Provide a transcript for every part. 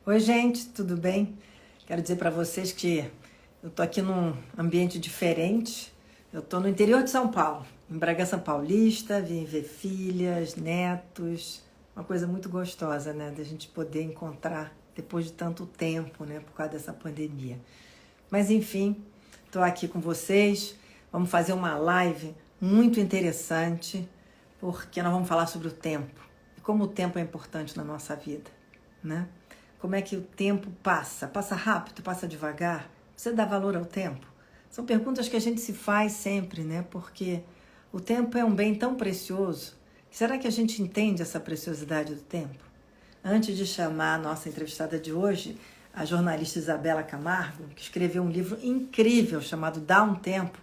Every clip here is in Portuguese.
Oi, gente, tudo bem? Quero dizer para vocês que eu tô aqui num ambiente diferente. Eu tô no interior de São Paulo, em Bragança Paulista, vim ver filhas, netos, uma coisa muito gostosa, né, da gente poder encontrar depois de tanto tempo, né, por causa dessa pandemia. Mas enfim, tô aqui com vocês. Vamos fazer uma live muito interessante, porque nós vamos falar sobre o tempo e como o tempo é importante na nossa vida, né? Como é que o tempo passa? Passa rápido, passa devagar? Você dá valor ao tempo? São perguntas que a gente se faz sempre, né? Porque o tempo é um bem tão precioso. Será que a gente entende essa preciosidade do tempo? Antes de chamar a nossa entrevistada de hoje, a jornalista Isabela Camargo, que escreveu um livro incrível chamado Dá um Tempo,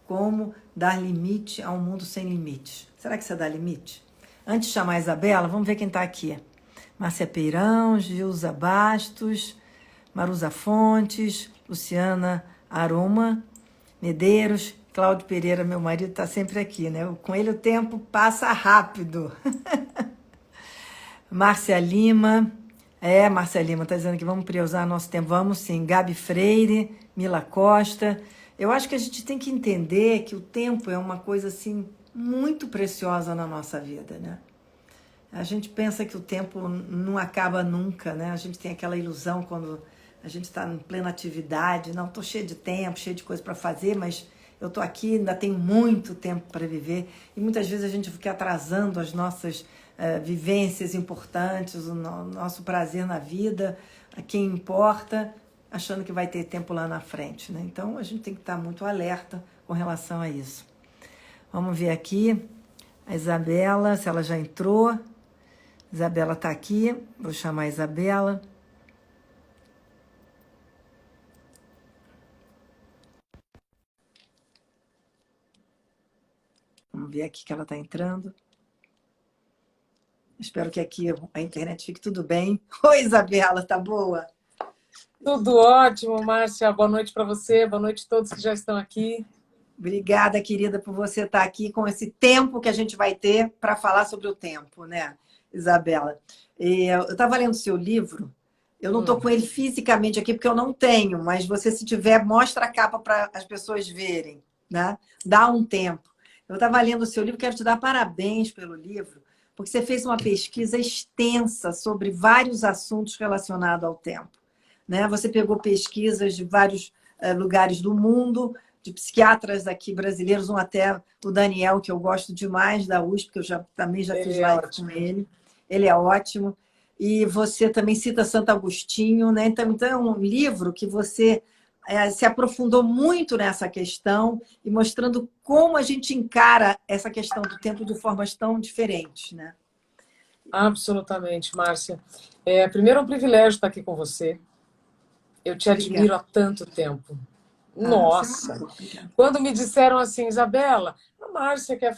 como dar limite a um mundo sem limites. Será que você dá limite? Antes de chamar a Isabela, vamos ver quem está aqui. Márcia Peirão, Gilza Bastos, Maruza Fontes, Luciana Aroma, Medeiros, Cláudio Pereira, meu marido, está sempre aqui, né? Com ele o tempo passa rápido. Márcia Lima, Márcia Lima está dizendo que vamos priorizar nosso tempo. Vamos sim. Gabi Freire, Mila Costa. Eu acho que a gente tem que entender que o tempo é uma coisa assim muito preciosa na nossa vida, né? A gente pensa que o tempo não acaba nunca, né? A gente tem aquela ilusão quando a gente está em plena atividade. Não, estou cheio de tempo, cheio de coisa para fazer, mas eu estou aqui, ainda tenho muito tempo para viver. E muitas vezes a gente fica atrasando as nossas vivências importantes, o nosso prazer na vida, a quem importa, achando que vai ter tempo lá na frente, né? Então a gente tem que estar muito alerta com relação a isso. Vamos ver aqui a Isabela, se ela já entrou. Isabela está aqui, vou chamar a Isabela. Vamos ver aqui que ela está entrando. Espero que aqui a internet fique tudo bem. Oi, Isabela, tá boa? Tudo ótimo, Márcia. Boa noite para você, boa noite a todos que já estão aqui. Obrigada, querida, por você estar aqui com esse tempo que a gente vai ter para falar sobre o tempo, né, Isabela? Eu estava lendo seu livro, eu não estou com ele fisicamente aqui porque eu não tenho, mas você, se tiver, mostra a capa para as pessoas verem, né? Dá um tempo. Eu estava lendo o seu livro, quero te dar parabéns pelo livro, porque você fez uma pesquisa extensa sobre vários assuntos relacionados ao tempo, né? Você pegou pesquisas de vários lugares do mundo, de psiquiatras aqui brasileiros, um até o Daniel, que eu gosto demais, da USP, que eu também já fiz Ele é live ótimo. com ele. Ele é ótimo. E você também cita Santo Agostinho, né? Então é um livro que você se aprofundou muito nessa questão e mostrando como a gente encara essa questão do tempo de formas tão diferentes, né? Absolutamente, Márcia. Primeiro, é um privilégio estar aqui com você. Eu te Obrigada. admiro há tanto tempo. Você é uma... Nossa! Obrigada. Quando me disseram assim, Isabela, a Márcia quer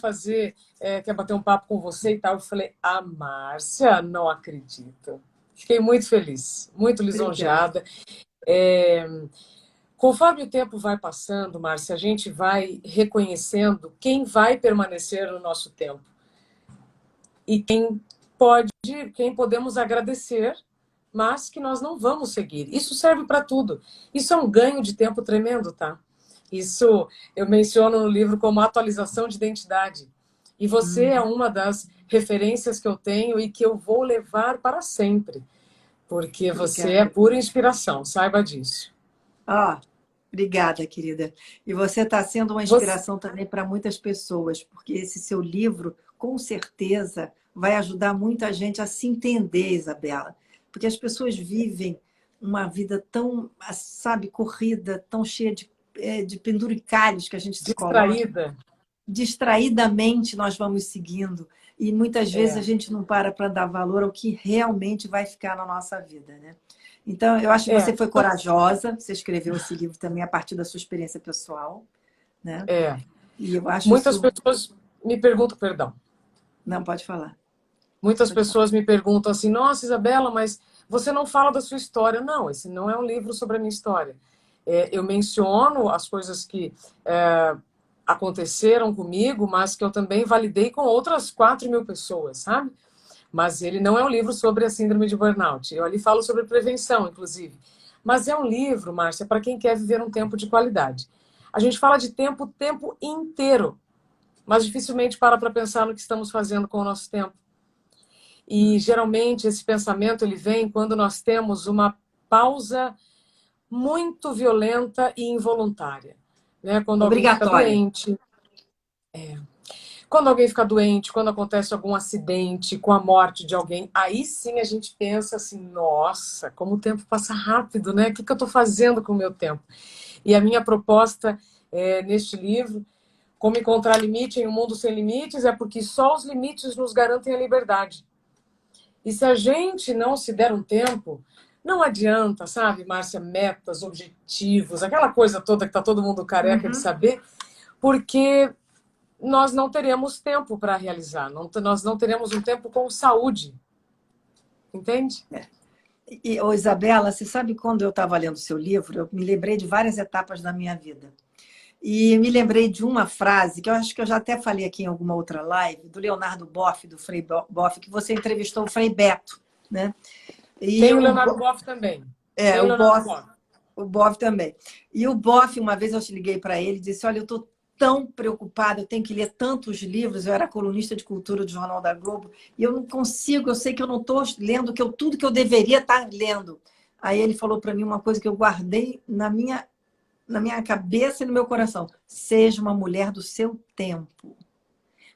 quer bater um papo com você e tal, eu falei, a Márcia? Não acredito. Fiquei muito feliz, muito Obrigada. lisonjeada. É, Conforme o tempo vai passando, Márcia, a gente vai reconhecendo quem vai permanecer no nosso tempo e quem podemos agradecer, mas que nós não vamos seguir. Isso serve para tudo. Isso é um ganho de tempo tremendo, tá? Isso eu menciono no livro como atualização de identidade. E você é uma das referências que eu tenho e que eu vou levar para sempre, porque você é Obrigada. pura inspiração, saiba disso. Ó, obrigada, querida. E você está sendo uma Você, inspiração também para muitas pessoas, porque esse seu livro, com certeza, vai ajudar muita gente a se entender, Isabela. Porque as pessoas vivem uma vida tão, sabe, corrida, tão cheia de penduricalhos que a gente se coloca. distraída, Distraidamente nós vamos seguindo. E muitas vezes a é, gente não para dar valor ao que realmente vai ficar na nossa vida, né? Então, eu acho que você é, foi corajosa, você escreveu esse livro também a partir da sua experiência pessoal, né? é. E eu acho Muitas isso... pessoas me perguntam, perdão, Não, pode falar. muitas Pode falar. pessoas me perguntam assim, nossa, Isabela, mas você não fala da sua história. Não, esse não é um livro sobre a minha história. Eu menciono as coisas que aconteceram comigo, mas que eu também validei com outras 4.000 pessoas, sabe? Mas ele não é um livro sobre a síndrome de burnout. Eu ali falo sobre prevenção, inclusive. Mas é um livro, Márcia, para quem quer viver um tempo de qualidade. A gente fala de tempo, o tempo inteiro, mas dificilmente para pensar no que estamos fazendo com o nosso tempo. E geralmente esse pensamento ele vem quando nós temos uma pausa muito violenta e involuntária, né? Quando alguém fica Obrigatória. doente, quando alguém fica doente, quando acontece algum acidente com a morte de alguém, aí sim a gente pensa assim, nossa, como o tempo passa rápido, né? O que eu estou fazendo com o meu tempo? E a minha proposta neste livro, Como Encontrar Limite em um Mundo Sem Limites, é porque só os limites nos garantem a liberdade. E se a gente não se der um tempo, não adianta, sabe, Márcia, metas, objetivos, aquela coisa toda que está todo mundo careca de saber, porque nós não teremos tempo para realizar, nós não teremos um tempo com saúde. Entende? Ô, Isabela, você sabe quando eu estava lendo o seu livro, eu me lembrei de várias etapas da minha vida. E me lembrei de uma frase, que eu acho que eu já até falei aqui em alguma outra live, do Leonardo Boff, do Frei Boff, que você entrevistou o Frei Beto, né? E Tem o Leonardo Boff também. Tem o Leonardo Boff. O Boff também. E o Boff, uma vez eu te liguei para ele e disse, olha, eu estou tão preocupada, eu tenho que ler tantos livros, eu era colunista de cultura do Jornal da Globo, e eu não consigo, eu sei que eu não estou lendo tudo que eu deveria estar lendo. Aí ele falou para mim uma coisa que eu guardei na minha cabeça e no meu coração. Seja uma mulher do seu tempo.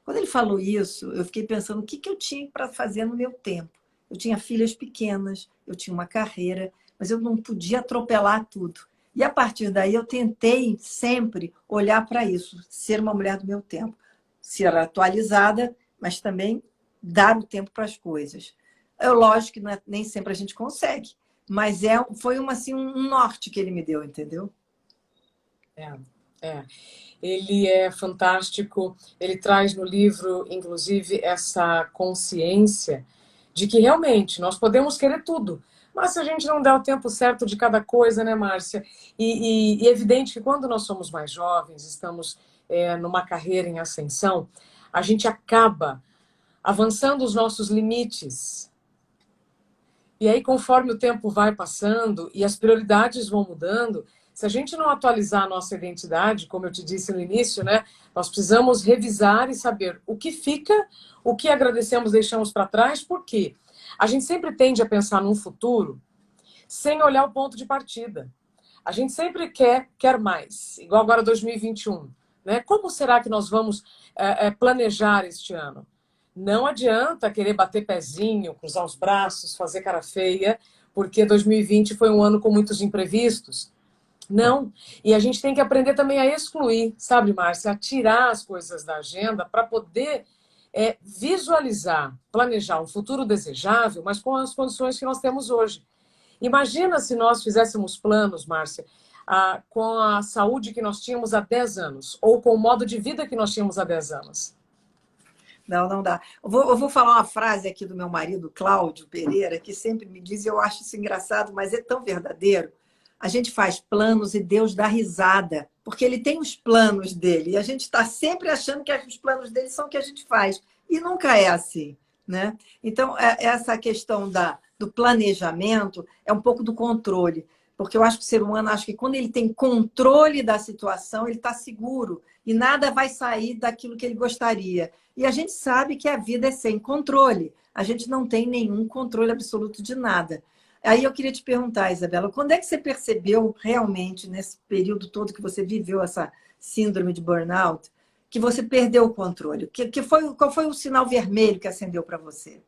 Quando ele falou isso, eu fiquei pensando o que eu tinha para fazer no meu tempo. Eu tinha filhas pequenas, eu tinha uma carreira, mas eu não podia atropelar tudo. E a partir daí eu tentei sempre olhar para isso, ser uma mulher do meu tempo. Ser atualizada, mas também dar o tempo para as coisas. Lógico que nem sempre a gente consegue, mas foi um norte que ele me deu, entendeu? Ele é fantástico, ele traz no livro, inclusive, essa consciência de que realmente nós podemos querer tudo, mas se a gente não der o tempo certo de cada coisa, né, Márcia? E é evidente que quando nós somos mais jovens, estamos numa carreira em ascensão, a gente acaba avançando os nossos limites. E aí, conforme o tempo vai passando e as prioridades vão mudando, se a gente não atualizar a nossa identidade, como eu te disse no início, né, nós precisamos revisar e saber o que fica, o que agradecemos, deixamos para trás, porque a gente sempre tende a pensar num futuro sem olhar o ponto de partida. A gente sempre quer mais, igual agora 2021. Né? Como será que nós vamos planejar este ano? Não adianta querer bater pezinho, cruzar os braços, fazer cara feia, porque 2020 foi um ano com muitos imprevistos. Não. E a gente tem que aprender também a excluir, sabe, Márcia? A tirar as coisas da agenda para poder visualizar, planejar um futuro desejável, mas com as condições que nós temos hoje. Imagina se nós fizéssemos planos, Márcia, com a saúde que nós tínhamos há 10 anos, ou com o modo de vida que nós tínhamos há 10 anos. Não dá. Eu vou falar uma frase aqui do meu marido, Cláudio Pereira, que sempre me diz, e eu acho isso engraçado, mas é tão verdadeiro. A gente faz planos e Deus dá risada, porque ele tem os planos dele. E a gente está sempre achando que os planos dele são o que a gente faz. E nunca é assim, né? Então, essa questão do planejamento é um pouco do controle. Porque eu acho que o ser humano, acho que quando ele tem controle da situação, ele está seguro. E nada vai sair daquilo que ele gostaria. E a gente sabe que a vida é sem controle. A gente não tem nenhum controle absoluto de nada. Aí eu queria te perguntar, Isabela, quando é que você percebeu realmente, nesse período todo que você viveu essa síndrome de burnout, que você perdeu o controle? Qual foi o sinal vermelho que acendeu para você?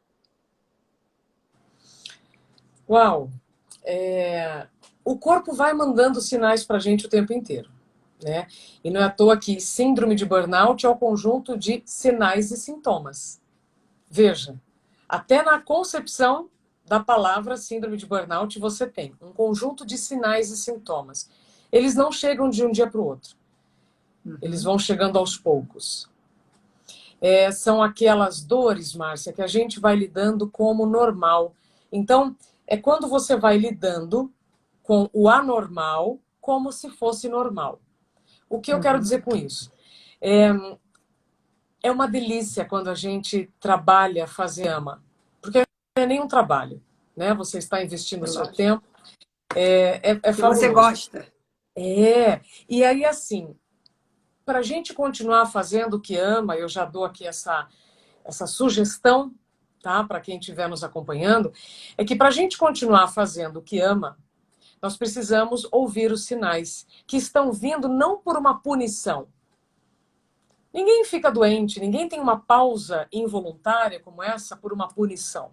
Uau! O corpo vai mandando sinais para a gente o tempo inteiro. Né? E não é à toa que síndrome de burnout é o conjunto de sinais e sintomas. Veja, até na concepção da palavra síndrome de burnout você tem um conjunto de sinais e sintomas. Eles não chegam de um dia para o outro. Eles vão chegando aos poucos. São aquelas dores, Márcia, que a gente vai lidando como normal. Então, é quando você vai lidando com o anormal como se fosse normal. O que eu quero dizer com isso? É uma delícia quando a gente trabalha, faz e ama. Porque não é nenhum trabalho, né? Você está investindo o Eu seu gosto. tempo, é Que você fabuloso. gosta. E aí assim, para a gente continuar fazendo o que ama, eu já dou aqui essa sugestão, tá? Para quem estiver nos acompanhando, é que para a gente continuar fazendo o que ama, nós precisamos ouvir os sinais que estão vindo não por uma punição. Ninguém fica doente, ninguém tem uma pausa involuntária como essa por uma punição.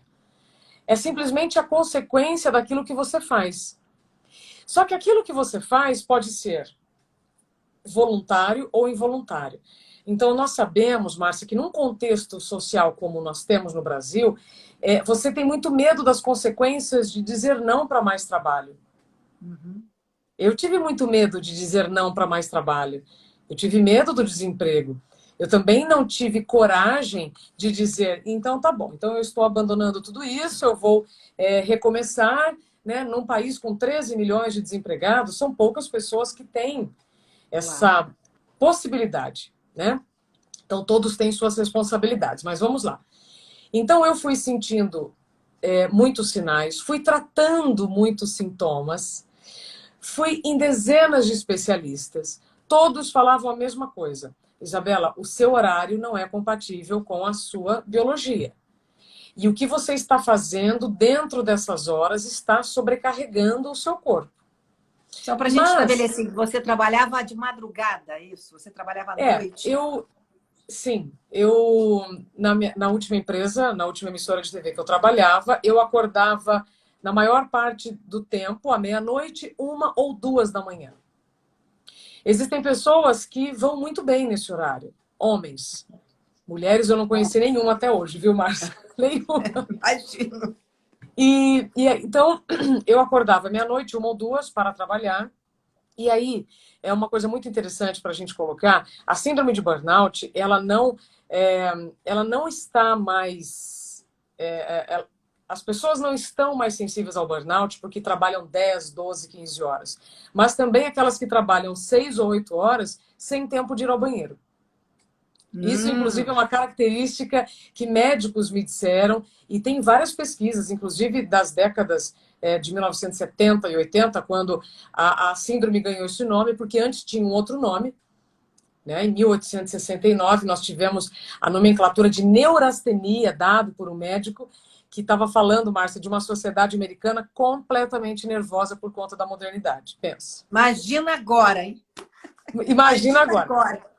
É simplesmente a consequência daquilo que você faz. Só que aquilo que você faz pode ser voluntário ou involuntário. Então, nós sabemos, Márcia, que num contexto social como nós temos no Brasil, você tem muito medo das consequências de dizer não para mais trabalho. Uhum. Eu tive muito medo de dizer não para mais trabalho. Eu tive medo do desemprego. Eu também não tive coragem de dizer, então tá bom, então eu estou abandonando tudo isso, eu vou recomeçar, né? Num país com 13 milhões de desempregados, são poucas pessoas que têm Claro. essa possibilidade, né? Então todos têm suas responsabilidades, mas vamos lá. Então eu fui sentindo muitos sinais, fui tratando muitos sintomas, fui em dezenas de especialistas. Todos falavam a mesma coisa. Isabela, o seu horário não é compatível com a sua biologia. E o que você está fazendo dentro dessas horas está sobrecarregando o seu corpo. Só para a gente Mas, estabelecer, você trabalhava de madrugada, isso? Você trabalhava à noite? sim, na última empresa, na última emissora de TV que eu trabalhava, eu acordava na maior parte do tempo, à meia-noite, 1 ou 2 da manhã. Existem pessoas que vão muito bem nesse horário. Homens. Mulheres eu não conheci nenhuma até hoje, viu, Márcia? Nenhuma. Imagino. Então, eu acordava meia-noite, 1 ou 2, para trabalhar. E aí, é uma coisa muito interessante para a gente colocar. A síndrome de burnout, ela não está mais... as pessoas não estão mais sensíveis ao burnout porque trabalham 10, 12, 15 horas. Mas também aquelas que trabalham 6 ou 8 horas sem tempo de ir ao banheiro. Isso, inclusive, é uma característica que médicos me disseram, e tem várias pesquisas, inclusive das décadas de 1970 e 80, quando a síndrome ganhou esse nome, porque antes tinha um outro nome, né? Em 1869, nós tivemos a nomenclatura de neurastenia, dado por um médico, que estava falando, Márcia, de uma sociedade americana completamente nervosa por conta da modernidade. Pensa. Imagina agora, hein? Imagina Imagina agora. agora.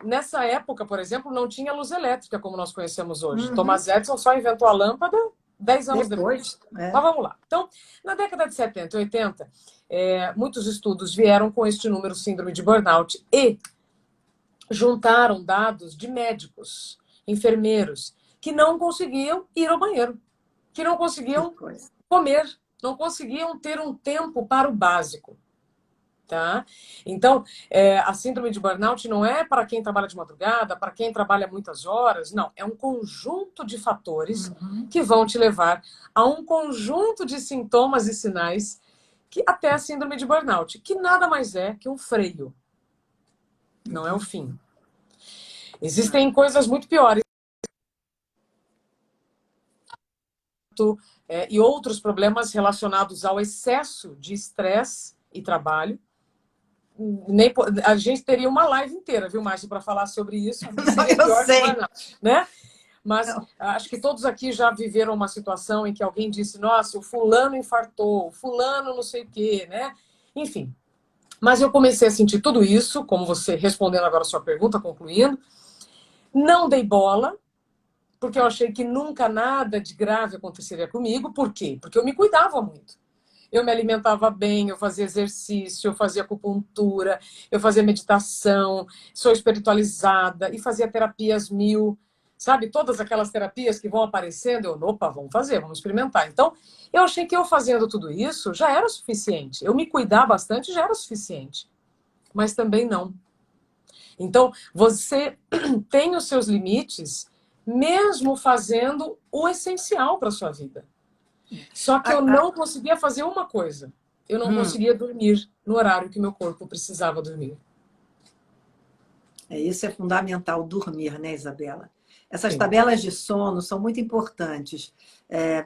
Nessa época, por exemplo, não tinha luz elétrica como nós conhecemos hoje. Uhum. Thomas Edison só inventou a lâmpada 10 anos depois. Depois, é. Mas vamos lá. Então, na década de 70 e 80, muitos estudos vieram com este número síndrome de burnout e juntaram dados de médicos, enfermeiros, que não conseguiam ir ao banheiro, que não conseguiam comer, não conseguiam ter um tempo para o básico. Tá? Então, a síndrome de burnout não é para quem trabalha de madrugada, para quem trabalha muitas horas, não. É um conjunto de fatores que vão te levar a um conjunto de sintomas e sinais que até a síndrome de burnout, que nada mais é que um freio. Não é o fim. Existem coisas muito piores. E outros problemas relacionados ao excesso de estresse e trabalho. A gente teria uma live inteira, viu, Márcia, para falar sobre isso. Não, eu sei. Né? Mas acho que todos aqui já viveram uma situação em que alguém disse, nossa, o fulano infartou, o fulano não sei o quê, né? Enfim. Mas eu comecei a sentir tudo isso, como você respondendo agora a sua pergunta, concluindo. Não dei bola, porque eu achei que nunca nada de grave aconteceria comigo. Por quê? Porque eu me cuidava muito. Eu me alimentava bem, eu fazia exercício, eu fazia acupuntura, eu fazia meditação, sou espiritualizada e fazia terapias 1000, sabe? Todas aquelas terapias que vão aparecendo, opa, vamos fazer, vamos experimentar. Então, eu achei que eu fazendo tudo isso já era suficiente. Eu me cuidar bastante já era suficiente. Mas também não. Então, você tem os seus limites, mesmo fazendo o essencial para a sua vida. Só que eu não conseguia fazer uma coisa. Eu não conseguia dormir no horário que meu corpo precisava dormir. Isso é fundamental, dormir, né, Isabela? Essas Sim. tabelas de sono são muito importantes.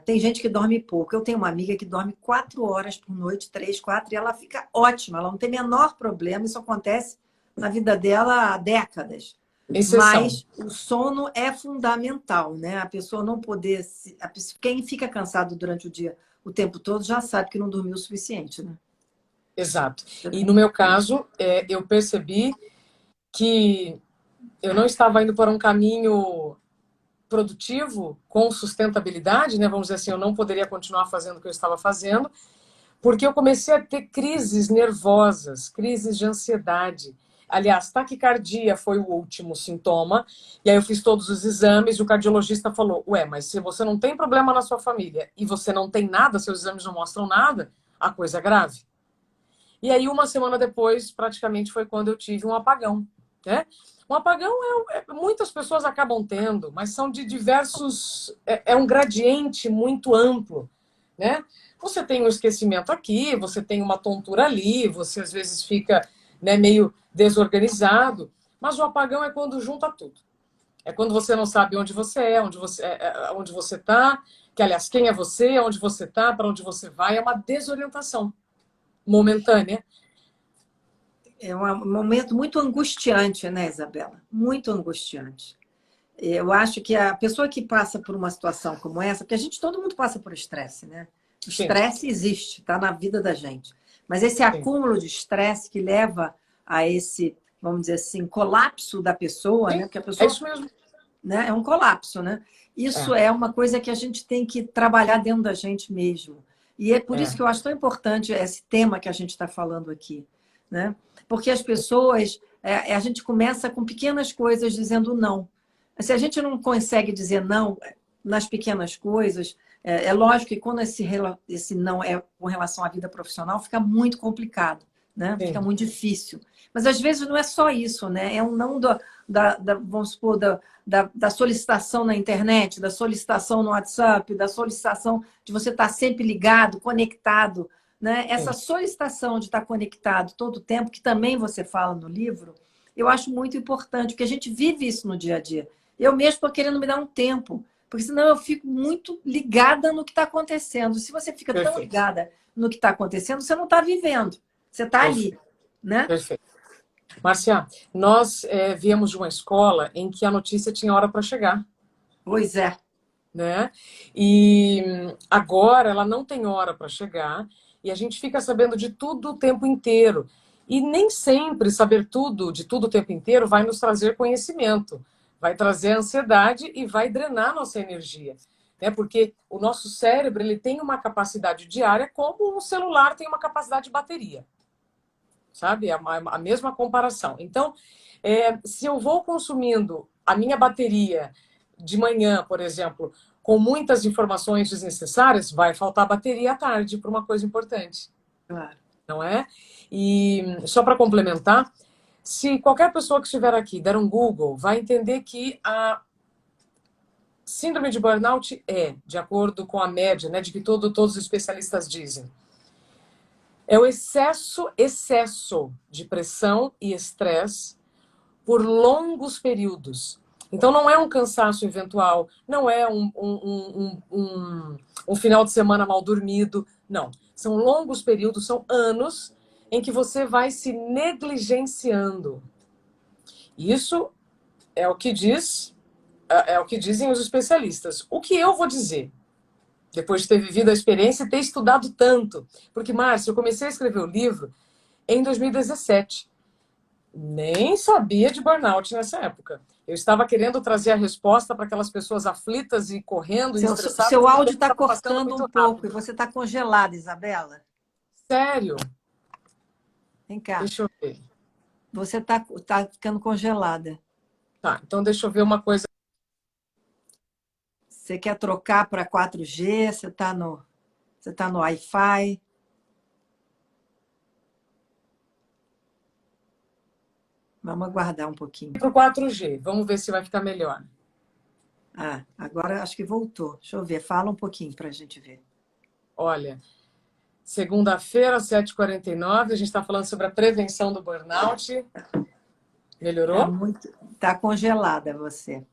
Tem gente que dorme pouco. Eu tenho uma amiga que dorme 4 horas por noite, 3, 4, e ela fica ótima. Ela não tem menor problema. Isso acontece na vida dela há décadas. Exceção. Mas o sono é fundamental, né? A pessoa não poder... Quem fica cansado durante o dia o tempo todo já sabe que não dormiu o suficiente, né? Exato. E no meu caso, eu percebi que eu não estava indo por um caminho produtivo com sustentabilidade, né? Vamos dizer assim, eu não poderia continuar fazendo o que eu estava fazendo, porque eu comecei a ter crises nervosas, crises de ansiedade. Aliás, taquicardia foi o último sintoma, e aí eu fiz todos os exames e o cardiologista falou, ué, mas se você não tem problema na sua família e você não tem nada, seus exames não mostram nada, a coisa é grave. E aí, uma semana depois, praticamente foi quando eu tive um apagão, né? Um apagão muitas pessoas acabam tendo, mas são de diversos... É um gradiente muito amplo, né? Você tem um esquecimento aqui, você tem uma tontura ali, você às vezes fica, né, meio desorganizado, mas o apagão é quando junta tudo. É quando você não sabe onde você é, onde você está, que, aliás, quem é você, onde você está, para onde você vai, é uma desorientação momentânea. É um momento muito angustiante, né, Isabela? Muito angustiante. Eu acho que a pessoa que passa por uma situação como essa, porque todo mundo passa por estresse, né? O Sim, estresse existe, está na vida da gente. Mas esse sim. acúmulo de estresse que leva a esse, vamos dizer assim, colapso da pessoa, né? Sim, Porque a é pessoa, isso mesmo. né, é um colapso, né? Isso É, é uma coisa que a gente tem que trabalhar dentro da gente mesmo. E é por isso é. que eu acho tão importante esse tema que a gente está falando aqui, né? Porque as pessoas, a gente começa com pequenas coisas dizendo não. Se a gente não consegue dizer não nas pequenas coisas, é lógico que quando esse não é com relação à vida profissional, fica muito complicado, né? Fica Sim, muito difícil. Mas às vezes não é só isso, né? É um não vamos supor, da solicitação na internet, da solicitação no WhatsApp, da solicitação de você estar sempre ligado, conectado, né? Essa sim. solicitação de estar conectado todo o tempo, que também você fala no livro, eu acho muito importante, porque a gente vive isso no dia a dia. Eu mesmo estou querendo me dar um tempo, porque senão eu fico muito ligada no que está acontecendo. Se você fica tão Perfeito, ligada no que está acontecendo, você não está vivendo, você está ali, perfeito, né? perfeito. Márcia, nós viemos de uma escola em que a notícia tinha hora para chegar, Pois é. né? E agora ela não tem hora para chegar e a gente fica sabendo de tudo o tempo inteiro. E nem sempre saber tudo, de tudo o tempo inteiro, vai nos trazer conhecimento, vai trazer ansiedade e vai drenar nossa energia. Né? Porque o nosso cérebro ele tem uma capacidade diária como um celular tem uma capacidade de bateria. Sabe? A mesma comparação. Então, se eu vou consumindo a minha bateria de manhã, por exemplo, com muitas informações desnecessárias, vai faltar bateria à tarde para uma coisa importante, Claro. não é? E só para complementar, se qualquer pessoa que estiver aqui der um Google, vai entender que a síndrome de burnout de acordo com a média, né, de que todos os especialistas dizem, é o excesso de pressão e estresse por longos períodos. Então, não é um cansaço eventual, não é um final de semana mal dormido, não. São longos períodos, são anos em que você vai se negligenciando. Isso é o que é o que dizem os especialistas. O que eu vou dizer? Depois de ter vivido a experiência e ter estudado tanto. Porque, Márcia, eu comecei a escrever o livro em 2017. Nem sabia de burnout nessa época. Eu estava querendo trazer a resposta para aquelas pessoas aflitas e correndo e estressadas, Seu e o áudio tempo está estava passando cortando um muito pouco e rápido. você está congelada, Isabela. Sério? Vem cá. Deixa eu ver. Você tá ficando congelada. Tá, então deixa eu ver uma coisa. Você quer trocar para 4G? Você tá no Wi-Fi? Vamos aguardar um pouquinho. Para o 4G. Vamos ver se vai ficar melhor. Ah, agora acho que voltou. Deixa eu ver. Fala um pouquinho para a gente ver. Olha, segunda-feira, 7h49, a gente está falando sobre a prevenção do burnout. Melhorou? Tá congelada você.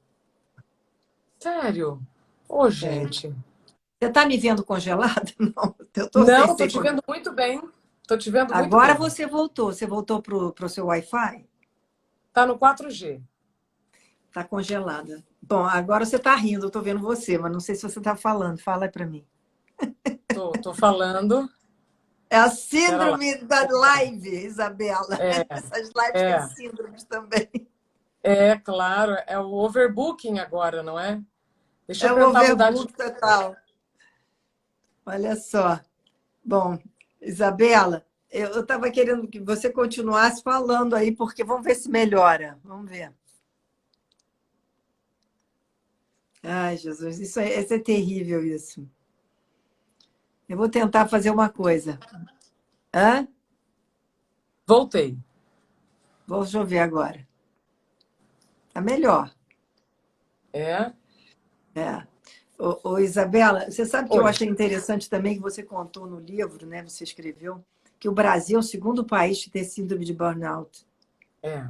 Sério? Ô, Sério. gente. Você está me vendo congelada? Não, eu estou sem Não, tô ser te vendo congelada. muito bem. Tô te vendo muito Agora bem. você voltou. Você voltou para o seu Wi-Fi? Tá no 4G. Está congelada. Bom, agora você está rindo, eu estou vendo você, mas não sei se você está falando. Fala aí para mim. Tô falando. É a Pera lá. síndrome da live, Isabela. É, Essas lives têm é, síndromes também. é, claro. É o overbooking agora, não é? Deixa É eu o tentar mudar de... overbook total. Olha só. Bom, Isabela, eu estava querendo que você continuasse falando aí, porque vamos ver se melhora. Vamos ver. Ai, Jesus, isso é terrível, isso. Eu vou tentar fazer uma coisa. Hã? Voltei. Deixa eu ver agora. Tá melhor. É. É. Ô, Isabela, você sabe que eu Oi. achei interessante também que você contou no livro, né? Você escreveu que o Brasil é o segundo país que tem síndrome de burnout. É.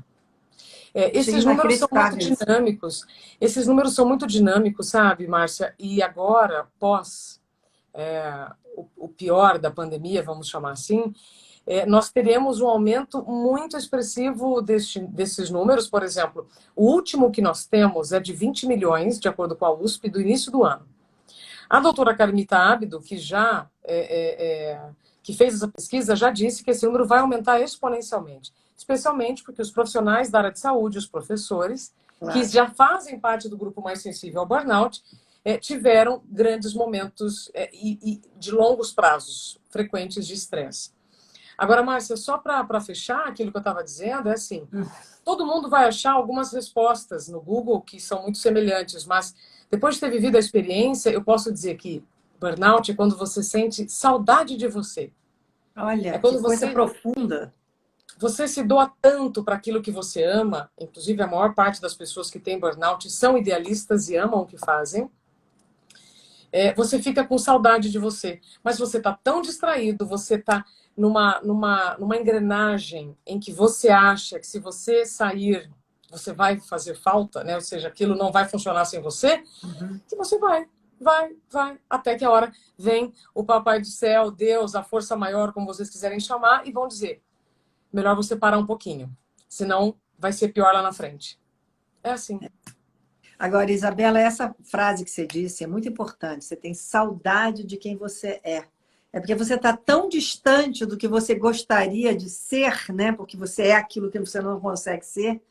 Achei Esses números são muito inacreditável isso. dinâmicos. Esses números são muito dinâmicos, sabe, Márcia? E agora, pós o pior da pandemia, vamos chamar assim, nós teremos um aumento muito expressivo desses números. Por exemplo, o último que nós temos é de 20 milhões, de acordo com a USP, do início do ano. A doutora Carmita Ábido, que já que fez essa pesquisa, já disse que esse número vai aumentar exponencialmente, especialmente porque os profissionais da área de saúde, os professores, que Claro. já fazem parte do grupo mais sensível ao burnout, tiveram grandes momentos e de longos prazos frequentes de estresse. Agora, Márcia, só para fechar aquilo que eu estava dizendo, é assim, todo mundo vai achar algumas respostas no Google que são muito semelhantes, mas depois de ter vivido a experiência, eu posso dizer que burnout é quando você sente saudade de você. É Olha, que quando coisa profunda. você se doa tanto para aquilo que você ama, inclusive a maior parte das pessoas que têm burnout são idealistas e amam o que fazem, você fica com saudade de você. Mas você está tão distraído, você está numa engrenagem em que você acha que se você sair, você vai fazer falta, né? Ou seja, aquilo não vai funcionar sem você, Uhum. que você vai, até que a hora vem o Papai do Céu, Deus, a força maior, como vocês quiserem chamar, e vão dizer, melhor você parar um pouquinho, senão vai ser pior lá na frente. É assim. Agora, Isabela, essa frase que você disse é muito importante. Você tem saudade de quem você é. É porque você está tão distante do que você gostaria de ser, né? Porque você é aquilo que você não consegue ser,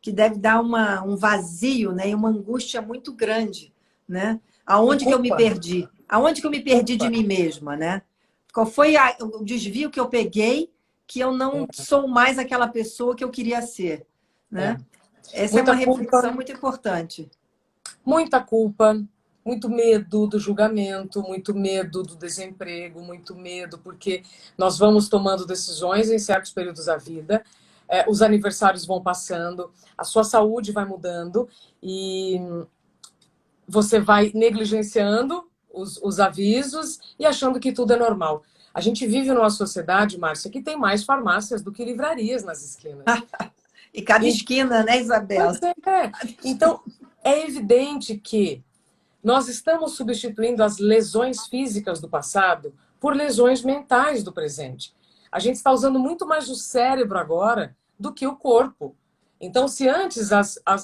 que deve dar um vazio, né? E uma angústia muito grande, né? E Aonde que eu me culpa, perdi? Aonde que eu me perdi de culpa. mim mesma, né? Qual foi o desvio que eu peguei que eu não É, sou mais aquela pessoa que eu queria ser, é. né? Essa é uma Muita reflexão culpa, muito importante. muita culpa, muito medo do julgamento, muito medo do desemprego, muito medo, porque nós vamos tomando decisões em certos períodos da vida, os aniversários vão passando, a sua saúde vai mudando e você vai negligenciando os avisos e achando que tudo é normal. A gente vive numa sociedade, Márcia, que tem mais farmácias do que livrarias nas esquinas. E cada E, esquina, né, pois Isabela? é. Então, é evidente que nós estamos substituindo as lesões físicas do passado por lesões mentais do presente. A gente está usando muito mais o cérebro agora do que o corpo. Então, se antes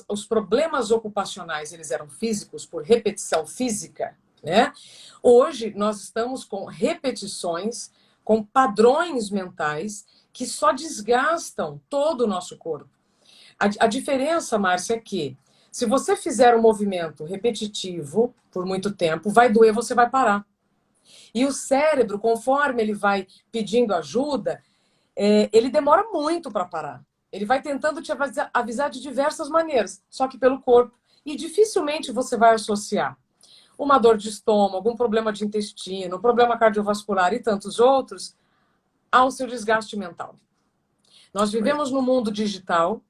os problemas ocupacionais eles eram físicos por repetição física, né? Hoje nós estamos com repetições, com padrões mentais que só desgastam todo o nosso corpo. A diferença, Márcia, é que se você fizer um movimento repetitivo por muito tempo, vai doer, você vai parar. E o cérebro, conforme ele vai pedindo ajuda, ele demora muito para parar. Ele vai tentando te avisar de diversas maneiras, só que pelo corpo. E dificilmente você vai associar uma dor de estômago, um problema de intestino, um problema cardiovascular e tantos outros ao seu desgaste mental. Nós vivemos no mundo digital,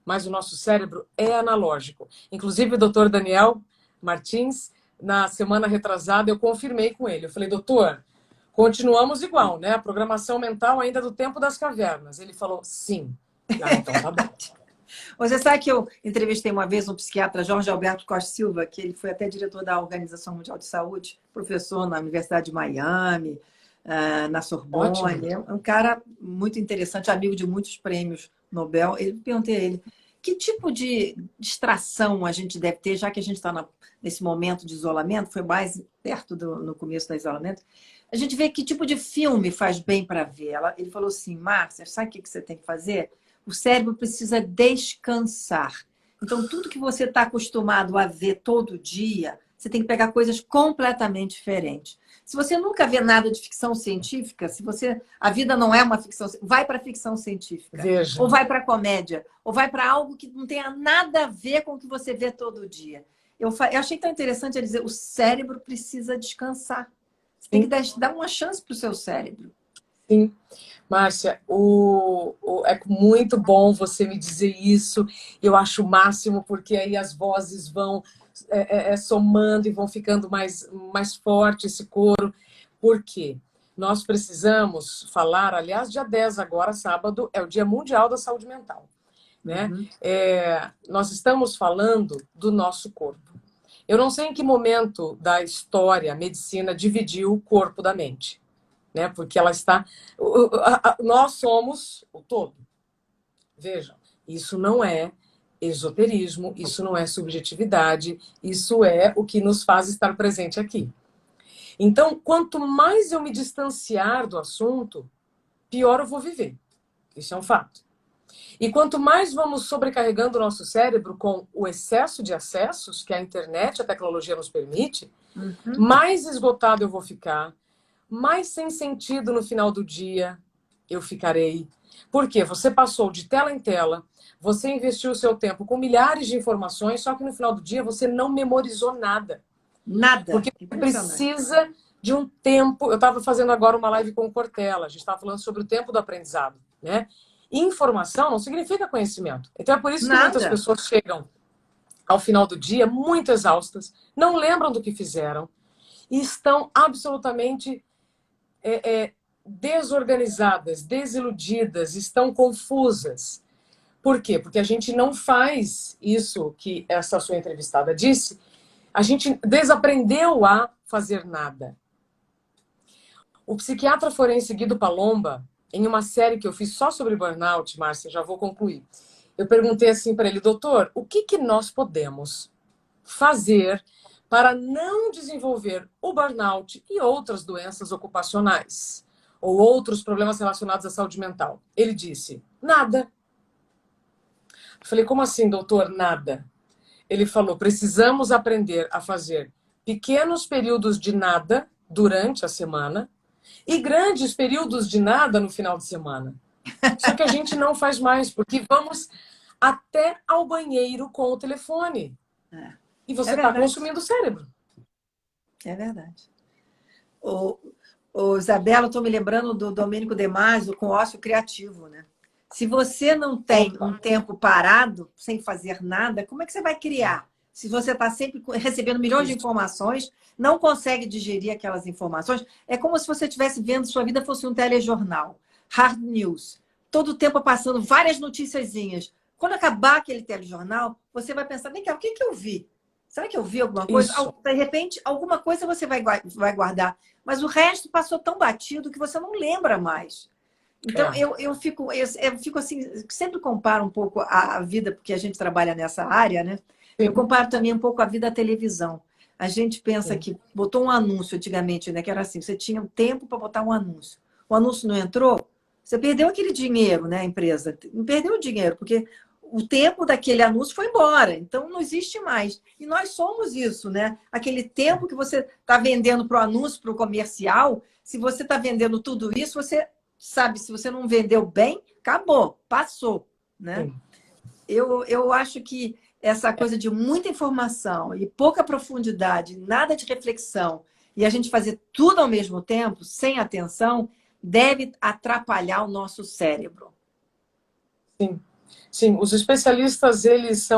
mas o nosso cérebro é analógico. Inclusive, o doutor Daniel Martins, na semana retrasada, eu confirmei com ele. Eu falei, doutor, continuamos igual, né? A programação mental ainda é do tempo das cavernas. Ele falou, sim. Ah, então tá bom. Você sabe que eu entrevistei uma vez um psiquiatra, Jorge Alberto Costa Silva, que ele foi até diretor da Organização Mundial de Saúde, professor na Universidade de Miami, na Ótimo. Sorbonne. É um cara muito interessante, amigo de muitos prêmios Nobel. Eu perguntei a ele que tipo de distração a gente deve ter, já que a gente está nesse momento de isolamento, foi mais perto no começo do isolamento. A gente vê que tipo de filme faz bem para ver. Ele falou assim, Márcia, sabe o que você tem que fazer? O cérebro precisa descansar. Então, tudo que você está acostumado a ver todo dia, você tem que pegar coisas completamente diferentes. Se você nunca vê nada de ficção científica, a vida não é uma ficção, vai para ficção científica, Veja. ou vai para comédia, ou vai para algo que não tenha nada a ver com o que você vê todo dia. Eu achei tão interessante ele dizer, o cérebro precisa descansar. Você tem que dar uma chance para o seu cérebro. Sim. Márcia, é muito bom você me dizer isso. Eu acho o máximo, porque aí as vozes vão somando e vão ficando mais forte esse coro. Por quê? Nós precisamos falar, aliás, dia 10 agora, sábado, é o Dia Mundial da Saúde Mental. Né? Uhum. Nós estamos falando do nosso corpo. Eu não sei em que momento da história a medicina dividiu o corpo da mente. Né? Porque ela está... Nós somos o todo. Vejam, isso não é esoterismo, isso não é subjetividade, isso é o que nos faz estar presente aqui. Então, quanto mais eu me distanciar do assunto, pior eu vou viver. Isso é um fato. E quanto mais vamos sobrecarregando o nosso cérebro com o excesso de acessos que a internet, a tecnologia nos permite, mais esgotado eu vou ficar, mais sem sentido no final do dia eu ficarei. Por quê? Você passou de tela em tela, você investiu o seu tempo com milhares de informações, só que no final do dia você não memorizou nada. Nada. Porque precisa de um tempo. Eu estava fazendo agora uma live com o Cortella, a gente estava falando sobre o tempo do aprendizado, né? Informação não significa conhecimento. Então é por isso que muitas pessoas chegam ao final do dia muito exaustas, não lembram do que fizeram e estão absolutamente desorganizadas, desiludidas, estão confusas. Por quê? Porque a gente não faz isso que essa sua entrevistada disse, a gente desaprendeu a fazer nada. O psiquiatra forense Guido Palomba, em uma série que eu fiz só sobre burnout, Márcia, já vou concluir, eu perguntei assim para ele, doutor, o que nós podemos fazer para não desenvolver o burnout e outras doenças ocupacionais ou outros problemas relacionados à saúde mental? Ele disse, nada. Eu falei, como assim, doutor, nada? Ele falou, precisamos aprender a fazer pequenos períodos de nada durante a semana e grandes períodos de nada no final de semana. Só que a gente não faz mais, porque vamos até ao banheiro com o telefone. E você está consumindo o cérebro. É verdade. Isabela, eu estou me lembrando do Domênico De Masi com ócio criativo, né? Se você não tem um tempo parado, sem fazer nada, como é que você vai criar? Se você está sempre recebendo milhões de informações, não consegue digerir aquelas informações, é como se você estivesse vendo sua vida fosse um telejornal. Hard news. Todo o tempo passando várias noticiazinhas. Quando acabar aquele telejornal, você vai pensar, vem cá, o que eu vi? Será que eu vi alguma coisa? Isso. De repente, alguma coisa você vai guardar. Mas o resto passou tão batido que você não lembra mais. Então, eu fico assim, sempre comparo um pouco a vida, porque a gente trabalha nessa área, né? Eu comparo também um pouco a vida à televisão. A gente pensa que botou um anúncio antigamente, né? Que era assim, você tinha um tempo para botar um anúncio. O anúncio não entrou, você perdeu aquele dinheiro, né? A empresa não perdeu o dinheiro, porque o tempo daquele anúncio foi embora. Então, não existe mais. E nós somos isso, né? Aquele tempo que você está vendendo para o anúncio, para o comercial, se você está vendendo tudo isso, você sabe, se você não vendeu bem, acabou, passou, né? Eu acho que essa coisa de muita informação e pouca profundidade, nada de reflexão, e a gente fazer tudo ao mesmo tempo, sem atenção, deve atrapalhar o nosso cérebro. Sim. Sim, os especialistas, eles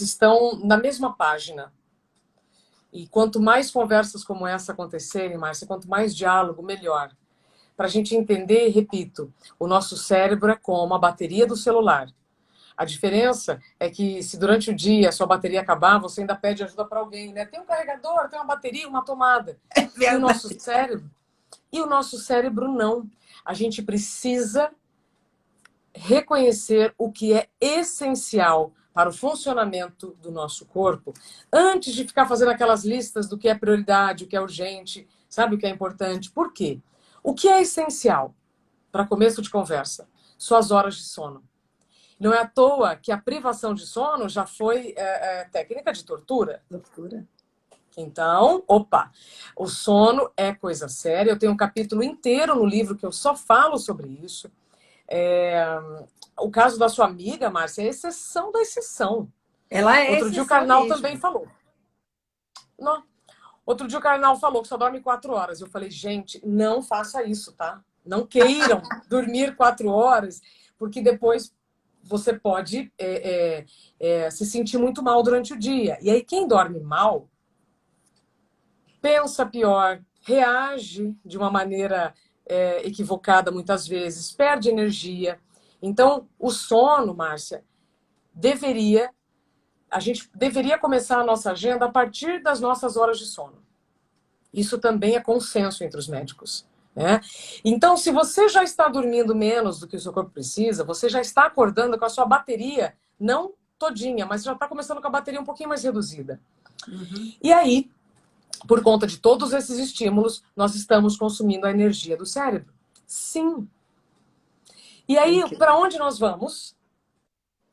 estão na mesma página. E quanto mais conversas como essa acontecerem, Márcia, quanto mais diálogo, melhor. Para a gente entender, repito, o nosso cérebro é como a bateria do celular. A diferença é que se durante o dia a sua bateria acabar, você ainda pede ajuda para alguém, né? Tem um carregador, tem uma bateria, uma tomada. É E o nosso verdade. cérebro, não. A gente precisa reconhecer o que é essencial para o funcionamento do nosso corpo, antes de ficar fazendo aquelas listas do que é prioridade, o que é urgente, sabe o que é importante. Por quê? O que é essencial para começo de conversa? Suas horas de sono. Não é à toa que a privação de sono já foi técnica de tortura. Loucura. Então, opa, o sono é coisa séria. Eu tenho um capítulo inteiro no livro que eu só falo sobre isso. O caso da sua amiga, Márcia, é a exceção da exceção. Ela é Outro dia o exceção Karnal também mesmo. falou. Não. Outro dia o Karnal falou que só dorme 4 horas. Eu falei, gente, não faça isso, tá? Não queiram dormir 4 horas, porque depois você pode se sentir muito mal durante o dia. E aí quem dorme mal pensa pior, reage de uma maneira equivocada muitas vezes, perde energia. Então, o sono, Márcia, a gente deveria começar a nossa agenda a partir das nossas horas de sono. Isso também é consenso entre os médicos, né? Então, se você já está dormindo menos do que o seu corpo precisa, você já está acordando com a sua bateria, não todinha, mas já está começando com a bateria um pouquinho mais reduzida. Uhum. E aí, por conta de todos esses estímulos, nós estamos consumindo a energia do cérebro. Sim. E aí, para onde nós vamos?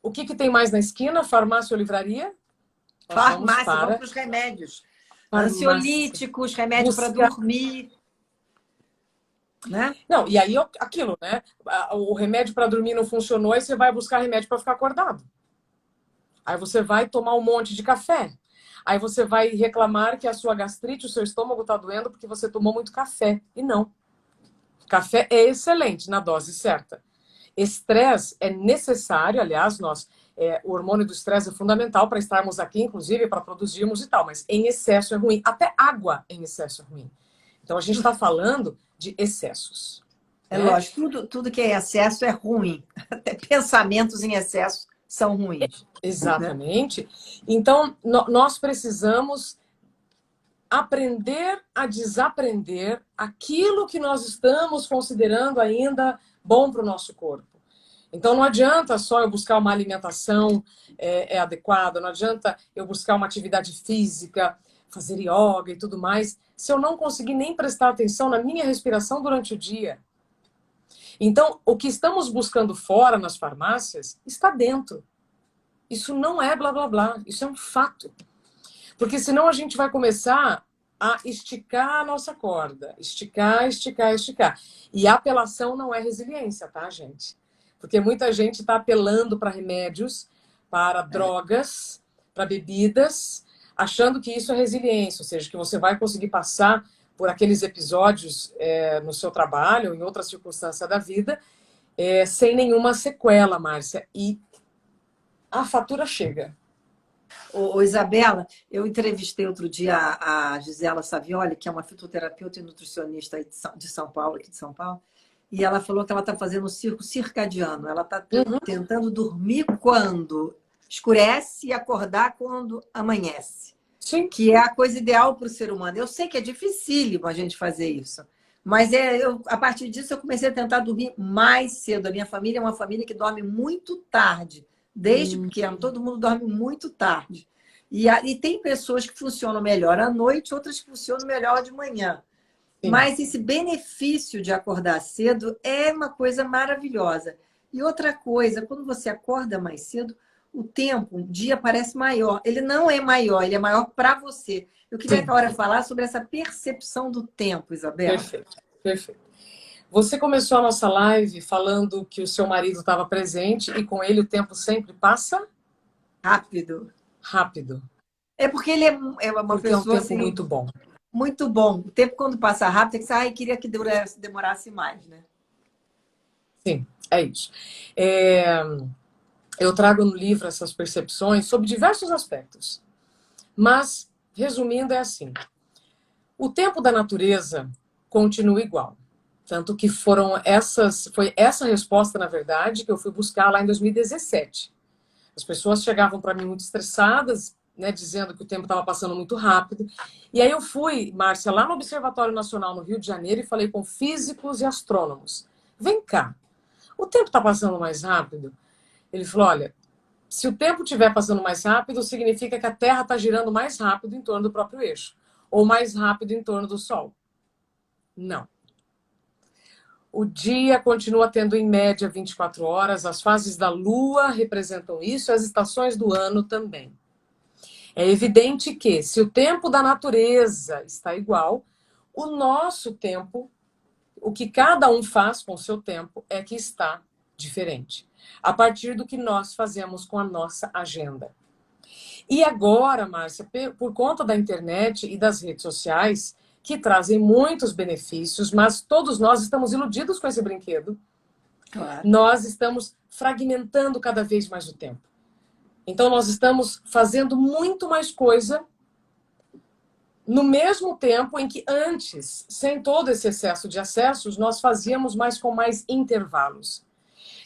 O que tem mais na esquina? Farmácia ou livraria? Nós vamos Farmácia, vamos para os remédios. Ansiolíticos, remédio para dormir. Né? Não, e aí aquilo, né? O remédio para dormir não funcionou, aí você vai buscar remédio para ficar acordado. Aí você vai tomar um monte de café. Aí você vai reclamar que a sua gastrite, o seu estômago está doendo porque você tomou muito café. E não. Café é excelente na dose certa. Estresse é necessário, aliás, o hormônio do estresse é fundamental para estarmos aqui, inclusive para produzirmos e tal, mas em excesso é ruim. Até água em excesso é ruim. Então a gente está falando de excessos. É lógico, tudo que é excesso é ruim. Até pensamentos em excesso são ruins. Exatamente. Né? Então, nós precisamos aprender a desaprender aquilo que nós estamos considerando ainda bom para o nosso corpo. Então, não adianta só eu buscar uma alimentação adequada, não adianta eu buscar uma atividade física, fazer yoga e tudo mais, se eu não conseguir nem prestar atenção na minha respiração durante o dia. Então, o que estamos buscando fora nas farmácias está dentro. Isso não é blá, blá, blá. Isso é um fato. Porque senão a gente vai começar a esticar a nossa corda. Esticar, esticar, esticar. E a apelação não é resiliência, tá, gente? Porque muita gente está apelando para remédios, para drogas, para bebidas, achando que isso é resiliência. Ou seja, que você vai conseguir passar por aqueles episódios no seu trabalho, em outra circunstância da vida, sem nenhuma sequela, Márcia. E a fatura chega. Ô, Isabela, eu entrevistei outro dia a Gisela Savioli, que é uma fitoterapeuta e nutricionista de São Paulo, aqui de São Paulo, e ela falou que ela está fazendo um ciclo circadiano. Ela está tentando dormir quando escurece e acordar quando amanhece. Sim. Que é a coisa ideal para o ser humano. Eu sei que é dificílimo a gente fazer isso, mas a partir disso eu comecei a tentar dormir mais cedo. A minha família é uma família que dorme muito tarde. Desde pequeno, todo mundo dorme muito tarde. E tem pessoas que funcionam melhor à noite, outras que funcionam melhor de manhã. Sim. Mas esse benefício de acordar cedo é uma coisa maravilhosa. E outra coisa, quando você acorda mais cedo, o tempo, o dia parece maior. Ele não é maior, ele é maior para você. Eu queria que a hora falar sobre essa percepção do tempo, Isabela. Perfeito, perfeito. Você começou a nossa live falando que o seu marido estava presente e com ele o tempo sempre passa? Rápido. Rápido. É porque ele é uma pessoa é um tempo assim, muito bom. Muito bom. O tempo quando passa rápido, é que você queria que demorasse mais, né? Sim, é isso. Eu trago no livro essas percepções sobre diversos aspectos. Mas, resumindo, é assim. O tempo da natureza continua igual. Tanto que foi essa resposta, na verdade, que eu fui buscar lá em 2017. As pessoas chegavam para mim muito estressadas, né, dizendo que o tempo estava passando muito rápido. E aí eu fui, Márcia, lá no Observatório Nacional no Rio de Janeiro e falei com físicos e astrônomos. Vem cá, o tempo está passando mais rápido? Ele falou, olha, se o tempo estiver passando mais rápido, significa que a Terra está girando mais rápido em torno do próprio eixo, ou mais rápido em torno do Sol. Não. O dia continua tendo, em média, 24 horas, as fases da Lua representam isso, as estações do ano também. É evidente que, se o tempo da natureza está igual, o nosso tempo, o que cada um faz com o seu tempo, é que está diferente, a partir do que nós fazemos com a nossa agenda. E agora, Márcia, por conta da internet e das redes sociais, que trazem muitos benefícios, mas todos nós estamos iludidos com esse brinquedo. Claro. Nós estamos fragmentando cada vez mais o tempo. Então, nós estamos fazendo muito mais coisa no mesmo tempo em que antes, sem todo esse excesso de acessos, nós fazíamos mais com mais intervalos.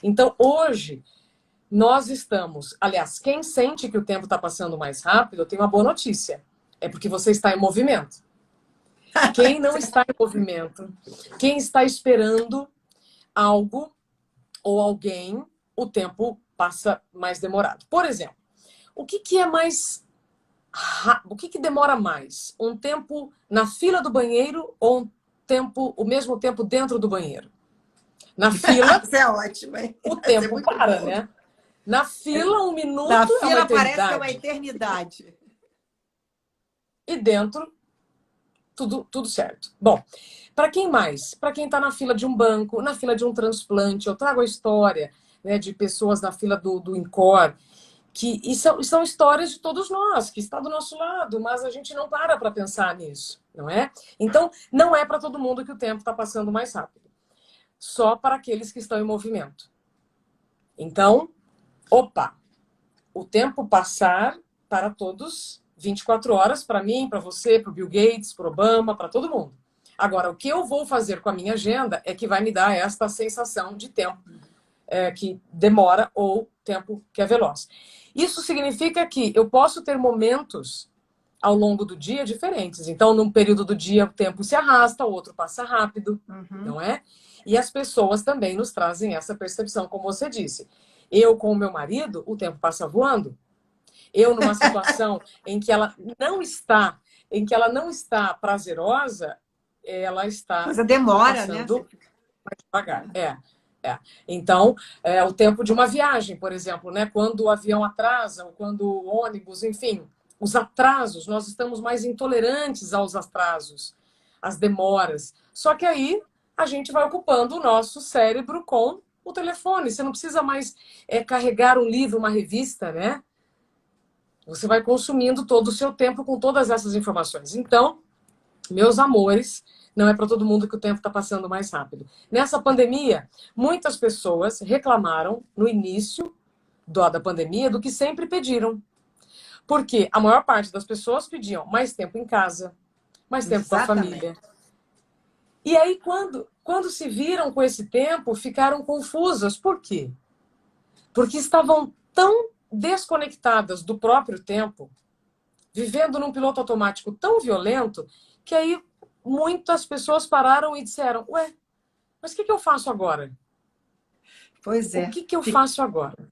Então, hoje, nós estamos... Aliás, quem sente que o tempo está passando mais rápido, eu tenho uma boa notícia. É porque você está em movimento. Quem não está em movimento, quem está esperando algo ou alguém, o tempo passa mais demorado. Por exemplo, o que é mais... O que demora mais? Um tempo na fila do banheiro ou o mesmo tempo dentro do banheiro? Na fila, Isso é ótimo, hein? o Isso é tempo muito para, bom. né? Na fila, um minuto Na é uma fila parece que é uma eternidade. eternidade. E dentro, tudo certo. Bom, para quem mais? Para quem está na fila de um banco, na fila de um transplante. Eu trago a história, né, de pessoas na fila do INCOR, e são histórias de todos nós, que está do nosso lado, mas a gente não para pensar nisso, não é? Então, não é para todo mundo que o tempo está passando mais rápido. Só para aqueles que estão em movimento. Então, opa, o tempo passar para todos, 24 horas, para mim, para você, para o Bill Gates, para o Obama, para todo mundo. Agora, o que eu vou fazer com a minha agenda é que vai me dar esta sensação de tempo que demora ou tempo que é veloz. Isso significa que eu posso ter momentos ao longo do dia diferentes. Então, num período do dia, o tempo se arrasta, o outro passa rápido, não é? E as pessoas também nos trazem essa percepção, como você disse. Eu, com o meu marido, o tempo passa voando. Eu, numa situação em que ela não está, prazerosa, ela está Coisa demora, né? passando mais devagar. Então, o tempo de uma viagem, por exemplo, né? Quando o avião atrasa, ou quando o ônibus, enfim, os atrasos, nós estamos mais intolerantes aos atrasos, às demoras. Só que aí a gente vai ocupando o nosso cérebro com o telefone. Você não precisa mais carregar um livro, uma revista, né? Você vai consumindo todo o seu tempo com todas essas informações. Então, meus amores, não é para todo mundo que o tempo está passando mais rápido. Nessa pandemia, muitas pessoas reclamaram no início da pandemia do que sempre pediram. Porque a maior parte das pessoas pediam mais tempo em casa, mais tempo com a família. E aí, quando se viram com esse tempo, ficaram confusas. Por quê? Porque estavam tão desconectadas do próprio tempo, vivendo num piloto automático tão violento, que aí muitas pessoas pararam e disseram, ué, mas o que eu faço agora? Pois é. O que eu faço agora?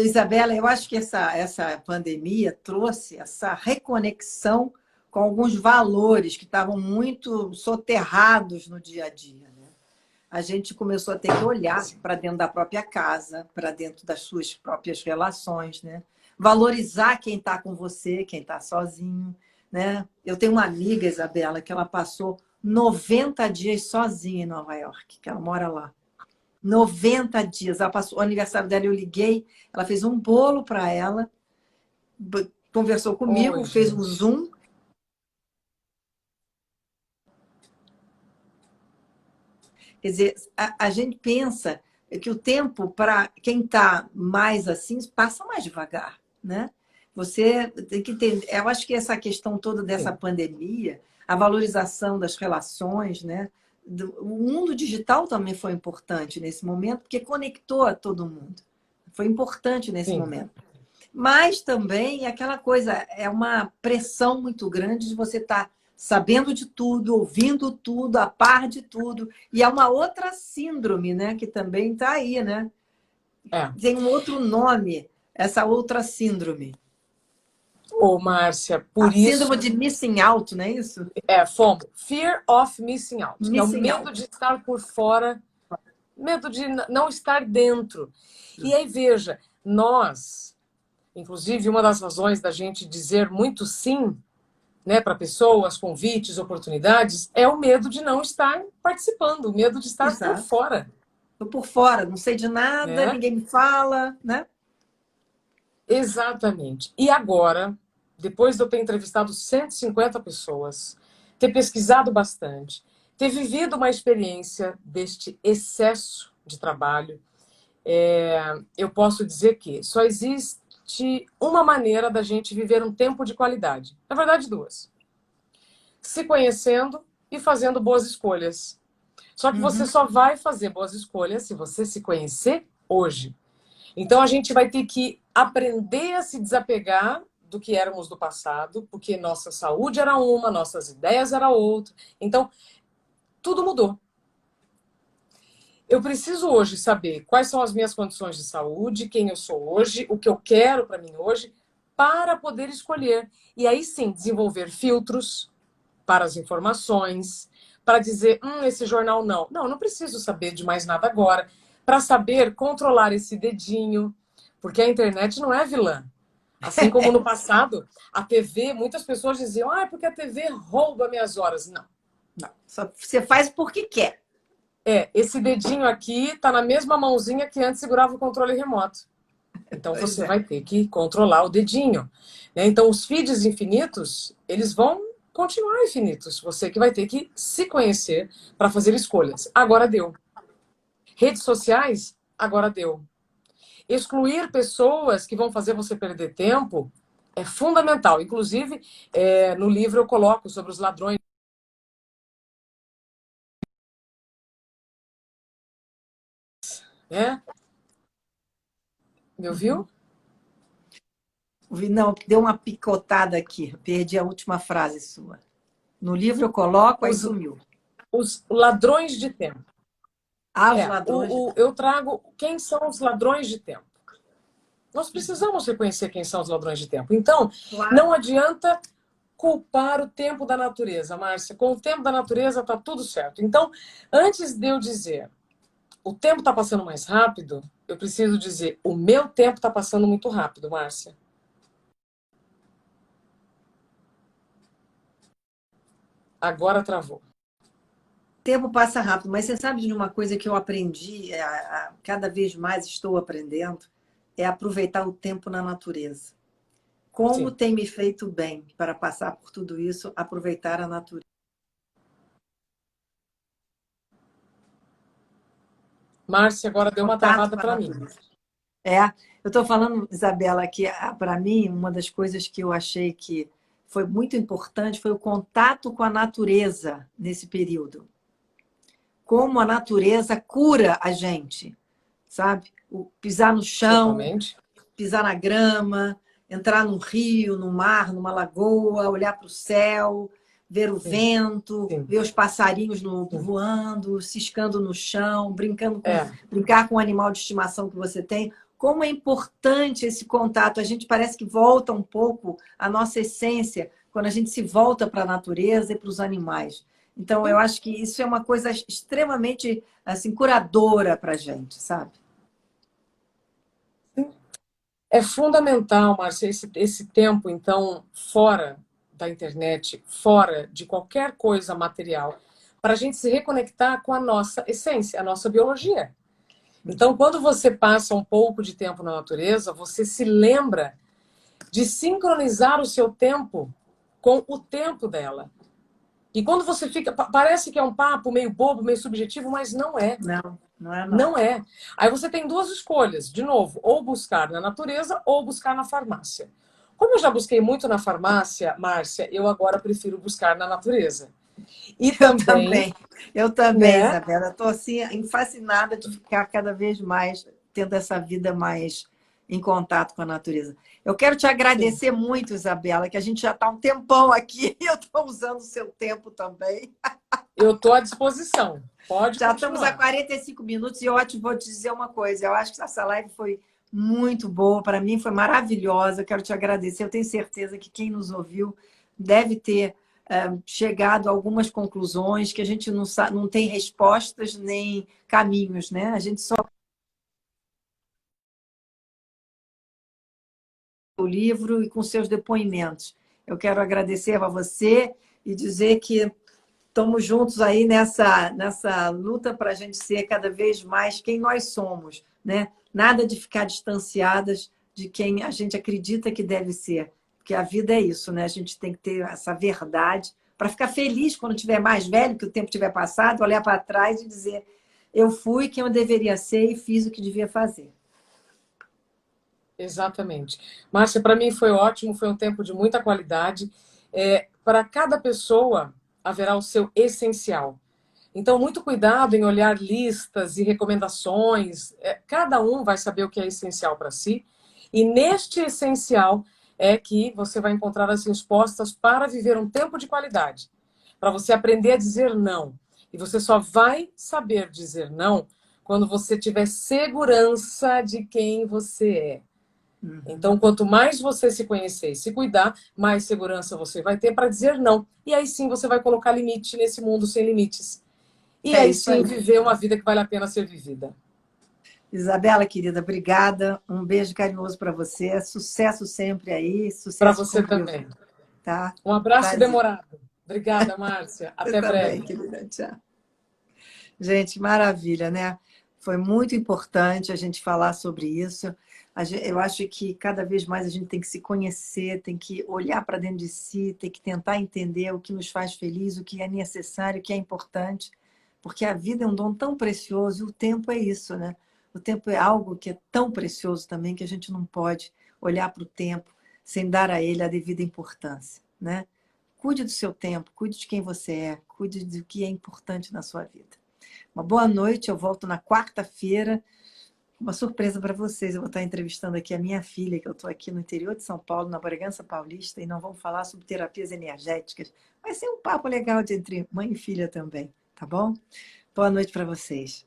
Isabela, eu acho que essa pandemia trouxe essa reconexão com alguns valores que estavam muito soterrados no dia a dia, né? A gente começou a ter que olhar para dentro da própria casa, para dentro das suas próprias relações, né? Valorizar quem está com você, quem está sozinho, né? Eu tenho uma amiga, Isabela, que ela passou 90 dias sozinha em Nova York, que ela mora lá. 90 dias. Ela passou o aniversário dela, eu liguei, ela fez um bolo para ela, conversou comigo, fez um Zoom. Quer dizer, a gente pensa que o tempo, para quem está mais assim, passa mais devagar, né? Você tem que ter... Eu acho que essa questão toda dessa pandemia, a valorização das relações, né? O mundo digital também foi importante nesse momento, porque conectou a todo mundo. Foi importante nesse Sim. momento. Mas também é aquela coisa, é uma pressão muito grande de você estar sabendo de tudo, ouvindo tudo, a par de tudo. E é uma outra síndrome, né? Que também está aí, né? É. Tem um outro nome, essa outra síndrome. Ô, Márcia, A por síndrome isso, de missing out, não é isso? FOMO, Fear of Missing Out, que é o Missing medo de out. estar por fora, medo de não estar dentro. E aí, veja, nós, inclusive, uma das razões da gente dizer muito sim, né, para pessoas, convites, oportunidades, é o medo de não estar participando, o medo de estar por Exato. fora. Estou por fora, não sei de nada, Né? ninguém me fala, né? Exatamente. E agora, depois de eu ter entrevistado 150 pessoas, ter pesquisado bastante, ter vivido uma experiência deste excesso de trabalho, eu posso dizer que só existe uma maneira da gente viver um tempo de qualidade. Na verdade, duas. Se conhecendo e fazendo boas escolhas. Só que você Uhum. só vai fazer boas escolhas se você se conhecer hoje. Então a gente vai ter que aprender a se desapegar do que éramos do passado, porque nossa saúde era uma, nossas ideias era outra. Então tudo mudou. Eu preciso hoje saber quais são as minhas condições de saúde, quem eu sou hoje, o que eu quero para mim hoje, para poder escolher. E aí sim, desenvolver filtros para as informações, para dizer, esse jornal não. Não, não preciso saber de mais nada agora. Para saber controlar esse dedinho, porque a internet não é vilã. Assim como no passado, a TV, muitas pessoas diziam, porque a TV rouba minhas horas. Não. Não, só você faz porque quer. Esse dedinho aqui tá na mesma mãozinha que antes segurava o controle remoto. Então Pois você é. vai ter que controlar o dedinho. Né? Então os feeds infinitos, eles vão continuar infinitos. Você que vai ter que se conhecer para fazer escolhas. Agora deu. Redes sociais, agora deu. Excluir pessoas que vão fazer você perder tempo é fundamental. Inclusive, no livro eu coloco sobre os ladrões. Né? Me ouviu? Não, deu uma picotada aqui. Perdi a última frase sua. No livro eu coloco, aí Os, sumiu. os ladrões de tempo. Ah, os ladrões. Eu trago quem são os ladrões de tempo. Nós precisamos reconhecer quem são os ladrões de tempo. Então, Claro. não adianta culpar o tempo da natureza, Márcia. Com o tempo da natureza está tudo certo. Então, antes de eu dizer o tempo está passando mais rápido, eu preciso dizer o meu tempo está passando muito rápido, Márcia. Agora travou. O tempo passa rápido, mas você sabe de uma coisa que eu aprendi, cada vez mais estou aprendendo, é aproveitar o tempo na natureza. Como Sim. tem me feito bem para passar por tudo isso, aproveitar a natureza. Márcia, agora deu uma Contato travada com a para mim. natureza. Eu estou falando, Isabela, que para mim, uma das coisas que eu achei que foi muito importante foi o contato com a natureza nesse período. Como a natureza cura a gente, sabe? O pisar no chão, Totalmente. pisar na grama, entrar num rio, num mar, numa lagoa, olhar para o céu, ver o Sim, vento, sim, ver os passarinhos sim. voando, ciscando no chão, É, brincar com o animal de estimação que você tem. Como é importante esse contato. A gente parece que volta um pouco à nossa essência quando a gente se volta para a natureza e para os animais. Então, eu acho que isso é uma coisa extremamente assim, curadora para a gente, sabe? é fundamental, Márcia, esse tempo, então, fora da internet, fora de qualquer coisa material, para a gente se reconectar com a nossa essência, a nossa biologia. Então, quando você passa um pouco de tempo na natureza, você se lembra de sincronizar o seu tempo com o tempo dela. E quando você fica. Parece que é um papo meio bobo, meio subjetivo, mas não é. Não, não é não. Não é. Aí você tem duas escolhas, de novo, ou buscar na natureza ou buscar na farmácia. Como eu já busquei muito na farmácia, Márcia, eu agora prefiro buscar na natureza. E Eu também, também. Eu também, né? Isabela. Estou assim, fascinada de ficar cada vez mais tendo essa vida mais em contato com a natureza. Eu quero te Sim. agradecer muito, Isabela, que a gente já está um tempão aqui e eu estou usando o seu tempo também. Eu estou à disposição. Pode Já estamos a continuar. 45 minutos e eu vou te dizer uma coisa. Eu acho que essa live foi muito boa, para mim foi maravilhosa. Eu quero te agradecer. Eu tenho certeza que quem nos ouviu deve ter chegado a algumas conclusões, que a gente não tem respostas nem caminhos, né? A gente só o livro e com seus depoimentos. Eu quero agradecer a você e dizer que estamos juntos aí nessa luta para a gente ser cada vez mais quem nós somos, né? Nada de ficar distanciadas de quem a gente acredita que deve ser, porque a vida é isso, né? A gente tem que ter essa verdade para ficar feliz quando tiver mais velho, que o tempo tiver passado, olhar para trás e dizer: eu fui quem eu deveria ser e fiz o que devia fazer. Exatamente. Márcia, para mim foi ótimo, foi um tempo de muita qualidade. Para cada pessoa haverá o seu essencial. Então, muito cuidado em olhar listas e recomendações. Cada um vai saber o que é essencial para si. E neste essencial é que você vai encontrar as respostas para viver um tempo de qualidade. Para você aprender a dizer não. E você só vai saber dizer não quando você tiver segurança de quem você é. Então, quanto mais você se conhecer e se cuidar, mais segurança você vai ter para dizer não. E aí sim você vai colocar limite nesse mundo sem limites. E É aí isso sim aí. viver uma vida que vale a pena ser vivida. Isabela, querida, obrigada. Um beijo carinhoso para você. Sucesso sempre aí, Para sucesso com você o livro, também. tá? Um abraço Prazer. demorado. Obrigada, Márcia. Você Até também, breve. querida. Tchau. Gente, maravilha, né? Foi muito importante a gente falar sobre isso. Eu acho que cada vez mais a gente tem que se conhecer, tem que olhar para dentro de si, tem que tentar entender o que nos faz feliz, o que é necessário, o que é importante, porque a vida é um dom tão precioso e o tempo é isso, né? O tempo é algo que é tão precioso também que a gente não pode olhar para o tempo sem dar a ele a devida importância, né? Cuide do seu tempo, cuide de quem você é, cuide do que é importante na sua vida. Uma boa noite, eu volto na quarta-feira. Uma surpresa para vocês, eu vou estar entrevistando aqui a minha filha, que eu estou aqui no interior de São Paulo, na Bragança Paulista, e nós vamos falar sobre terapias energéticas. Vai ser um papo legal entre mãe e filha também, tá bom? Boa noite para vocês.